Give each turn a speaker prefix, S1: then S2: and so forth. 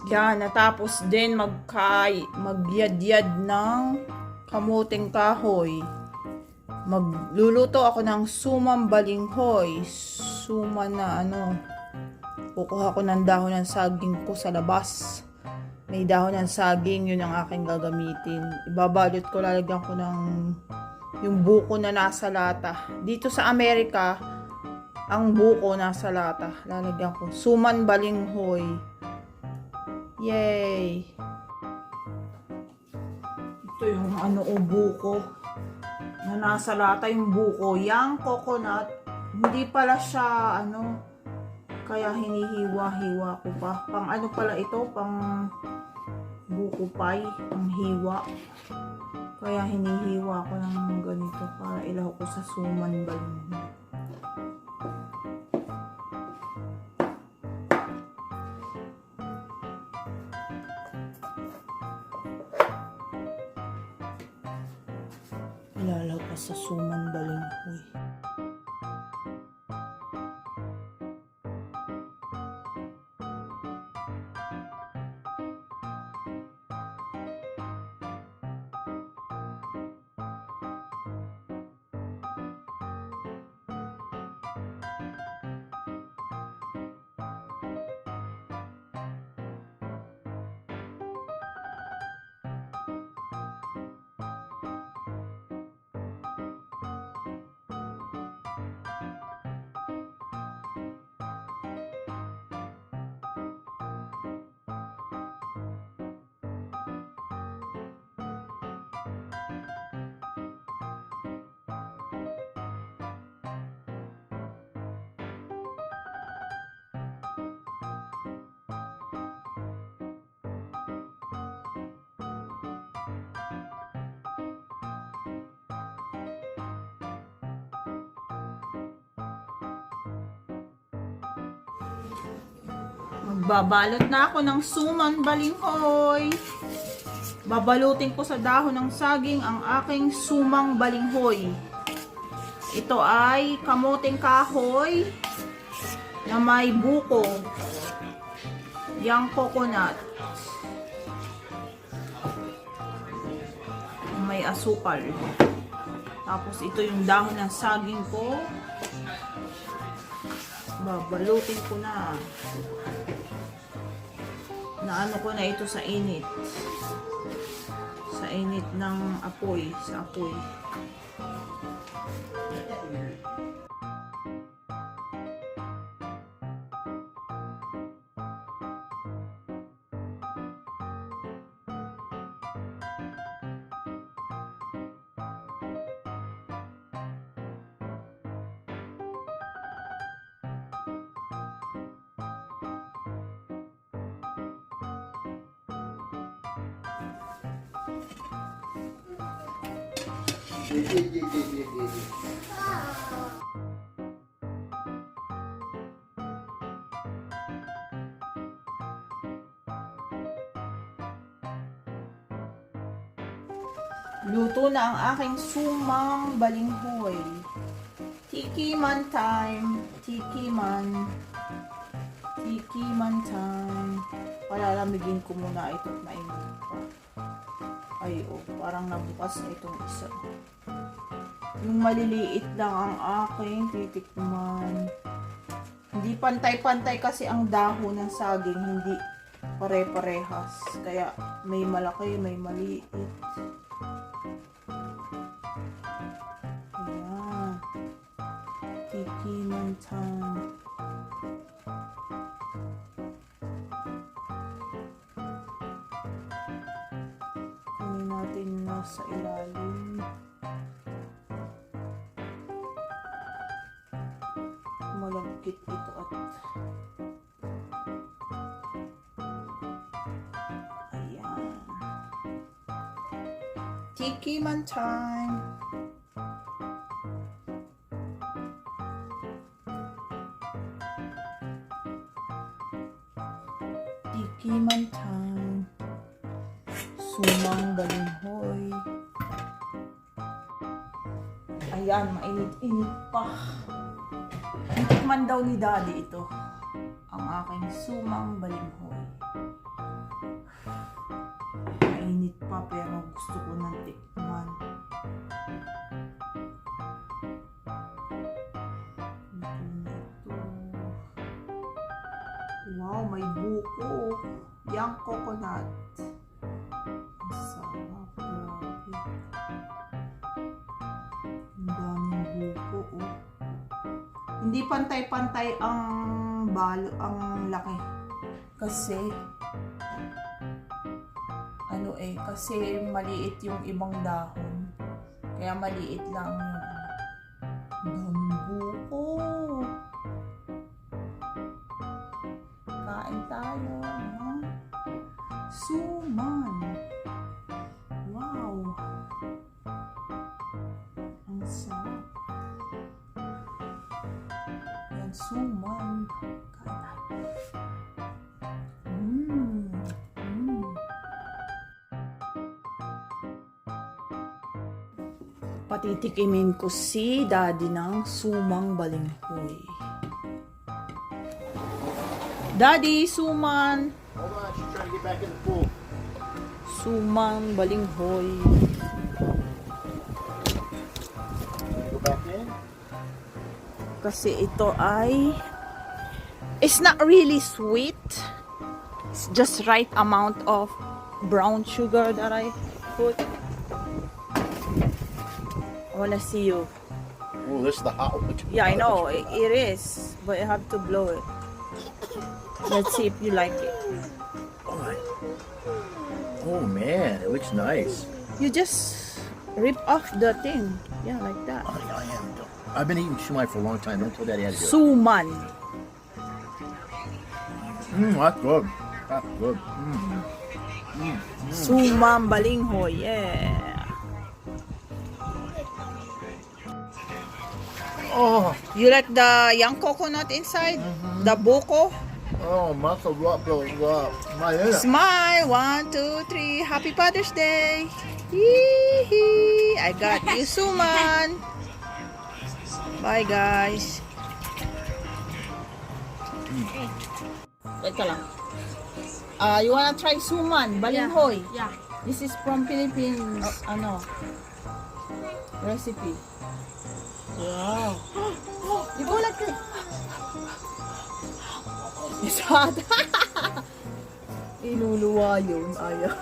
S1: Yan, natapos din magyad-yad ng kamuting kahoy. Magluluto ako ng sumang balinghoy. Suma na kukuha ko ng dahon ng saging ko sa labas. May dahon ng saging, yun ang aking gagamitin. Ibabalot ko, lalagyan ko ng yung buko na nasa lata. Dito sa Amerika, ang buko nasa lata. Lalagyan ko suman balinghoy. Yay! Ito yung buko na nasa lata, yung buko. Yang coconut, hindi pala siya kaya hinihiwa-hiwa ko pa. Pang pala ito, pang buko pie, ang hiwa. Kaya hinihiwa ko ng ganito para ilaw ko sa suman balinghoy. Ilalaw pa sa suman balinghoy. Magbabalot na ako ng suman balinghoy. Babalutin ko sa dahon ng saging ang aking sumang balinghoy. Ito ay kamuting kahoy na may buko. Yang coconut. May asukal. Tapos ito yung dahon ng saging ko. Babalutin ko na. Naano ko na ito sa init. Sa init ng apoy. Sa apoy. Luto na ang aking sumang balinghoy. Tikiman time. Tikiman. Tikiman time. Palalamigin ko muna ito at mainit pa. Ay, parang nabukas na itong isa. Yung maliliit lang ang aking titikman. Hindi pantay-pantay kasi ang dahon ng saging. Hindi pare-parehas. Kaya may malaki, may maliit. Ayan. Tikiman time. Kunin natin nasa ilalim. Malagkit ito at ayan. Tikiman time. Tikiman time. Sumang balinghoy. Ayan, mainit-init pa. Tikman daw ni Daddy ito. Ang aking sumang balinghoy. Mainit pa pero gusto ko nang tikman. Ito na ito. Wow, may buko. Yang coconut. Ang sarap. Grabe. Ang daming buko, oh. Hindi pantay-pantay ang ang laki. Kasi kasi maliit yung ibang dahon. Kaya maliit lang yun. Ang daming buko. Kain tayo. No? Suman. Wow. Ang sarap. Yan, suman. Kain tayo. Patitikimin ko si Daddy ng sumang balinghoy. Daddy, suman!
S2: Hold on, she's trying to get back in the pool.
S1: Sumang balinghoy.
S2: Go back in.
S1: Kasi ito ay... It's not really sweet. It's just right amount of brown sugar that I put. I wanna see you.
S2: Oh, this is the hot one.
S1: Yeah, I know. It is. But I have to blow it. Let's see if you like it.
S2: Oh man, it looks nice.
S1: You just rip off the thing. Yeah, like that.
S2: Honey, I am. I've been eating shumai for a long time. Don't tell Daddy how to do it.
S1: Suman.
S2: That's good. That's good.
S1: Sumang balinghoy. Yeah.
S2: Oh,
S1: You like the young coconut inside? The buko?
S2: oh, muscle up goes up. My head.
S1: Smile. 1, 2, 3. Happy Father's Day. Hee-hee. I got you, Suman. Bye, guys. Wait ka lang. You wanna try Suman, balinghoy?
S3: Yeah.
S1: This is from Philippines, recipe. Wow. You go like that. It's hot. Iluluwa yun. Ayaw.